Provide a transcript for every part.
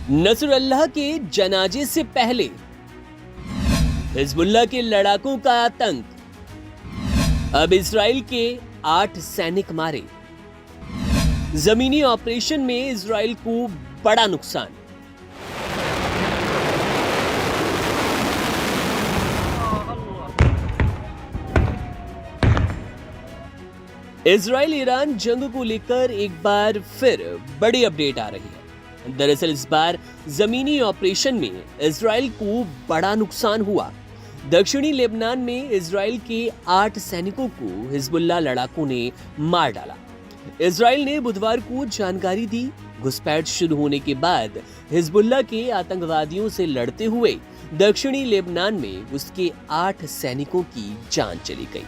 Nasrallah के जनाजे से पहले हिजबुल्लाह के लड़ाकों का आतंक, अब इजराइल के 8 सैनिक मारे। जमीनी ऑपरेशन में इजराइल को बड़ा नुकसान। इजराइल ईरान जंग को लेकर एक बार फिर बड़ी अपडेट आ रही है। दरअसल इस बार जमीनी ऑपरेशन में इजराइल को बड़ा नुकसान हुआ। दक्षिणी लेबनान में इजराइल के 8 सैनिकों को हिजबुल्लाह लड़ाकों ने मार डाला। इजराइल ने बुधवार को जानकारी दी। घुसपैठ शुरू होने के बाद हिजबुल्लाह के आतंकवादियों से लड़ते हुए दक्षिणी लेबनान में उसके 8 सैनिकों की जान चली गई।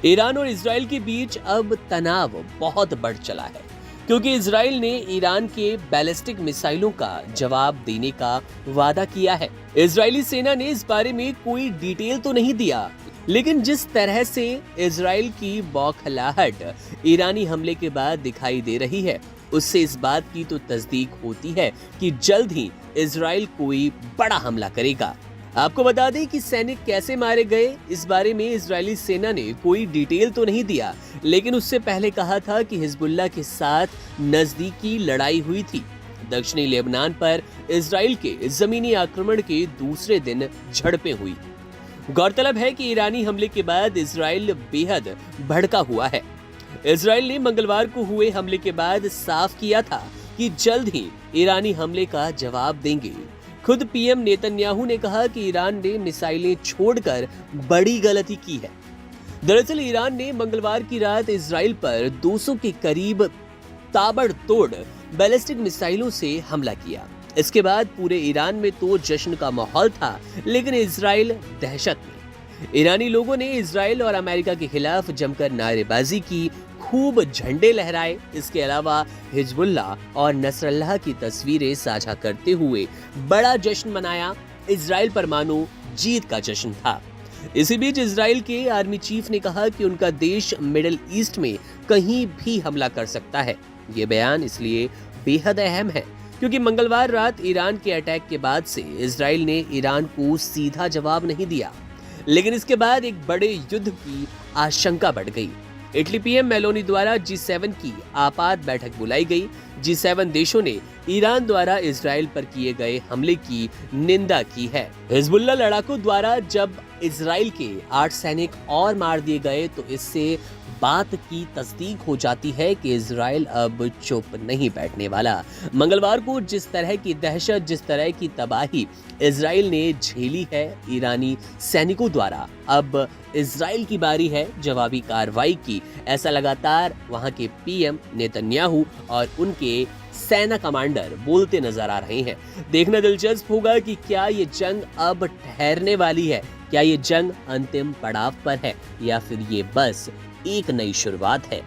ईरान और इजराइल के बीच अब तनाव बहुत बढ़ चला है, क्योंकि इजराइल ने ईरान के बैलिस्टिक मिसाइलों का जवाब देने का वादा किया है। इजरायली सेना ने इस बारे में कोई डिटेल तो नहीं दिया, लेकिन जिस तरह से इजराइल की बौखलाहट ईरानी हमले के बाद दिखाई दे रही है, उससे इस बात की तो तस्दीक होती है कि जल्द ही इजराइल कोई बड़ा हमला करेगा। आपको बता दें कि सैनिक कैसे मारे गए, इस बारे में इजरायली सेना ने कोई डिटेल तो नहीं दिया, लेकिन उससे पहले कहा था कि हिजबुल्लाह के साथ नजदीकी लड़ाई हुई थी। दक्षिणी लेबनान पर इजराइल के जमीनी आक्रमण के दूसरे दिन झड़पें हुई। गौरतलब है कि ईरानी हमले के बाद इजराइल बेहद भड़का हुआ है। इजराइल ने मंगलवार को हुए हमले के बाद साफ किया था कि जल्द ही ईरानी हमले का जवाब देंगे। खुद पीएम नेतन्याहू ने कहा कि ईरान ने मिसाइलें छोड़कर बड़ी गलती की है। दरअसल ईरान ने मंगलवार की रात इजराइल पर 200 के करीब ताबड़तोड़ बैलिस्टिक मिसाइलों से हमला किया। इसके बाद पूरे ईरान में तो जश्न का माहौल था, लेकिन इजराइल दहशत में। ईरानी लोगों ने इजराइल और अमेरिका के खिलाफ जमकर नारेबाजी की, खूब झंडे लहराए। इसके अलावा हिजबुल्लाह और नसरुल्लाह की तस्वीरें साझा करते हुए बड़ा जश्न मनाया। इजराइल पर मानो जीत का जश्न था। इसी बीच इजराइल के आर्मी चीफ ने कहा कि उनका देश मिडिल ईस्ट में कहीं भी हमला कर सकता है। ये बयान इसलिए बेहद अहम है क्योंकि मंगलवार रात ईरान के अटैक के बाद से इजराइल ने ईरान को सीधा जवाब नहीं दिया, लेकिन इसके बाद एक बड़े युद्ध की आशंका बढ़ गई। इटली पीएम मेलोनी द्वारा G7 की आपात बैठक बुलाई गई। G7 देशों ने ईरान द्वारा इजराइल पर किए गए हमले की निंदा की है। हिजबुल्लाह लड़ाकों द्वारा जब इजराइल के 8 सैनिक और मार दिए गए, तो इससे बात की तस्दीक हो जाती है कि इजराइल अब चुप नहीं बैठने वाला। मंगलवार को जिस तरह की दहशत, जिस तरह की तबाही इजराइल ने झेली है ईरानी सैनिकों द्वारा, अब इजराइल की बारी है जवाबी कार्रवाई की। ऐसा लगातार वहां के पीएम नेतन्याहू और उनके सेना कमांडर बोलते नजर आ रहे हैं। देखना दिलचस्प होगा कि क्या ये जंग अब ठहरने वाली है, क्या ये जंग अंतिम पड़ाव पर है, या फिर ये बस एक नई शुरुआत है।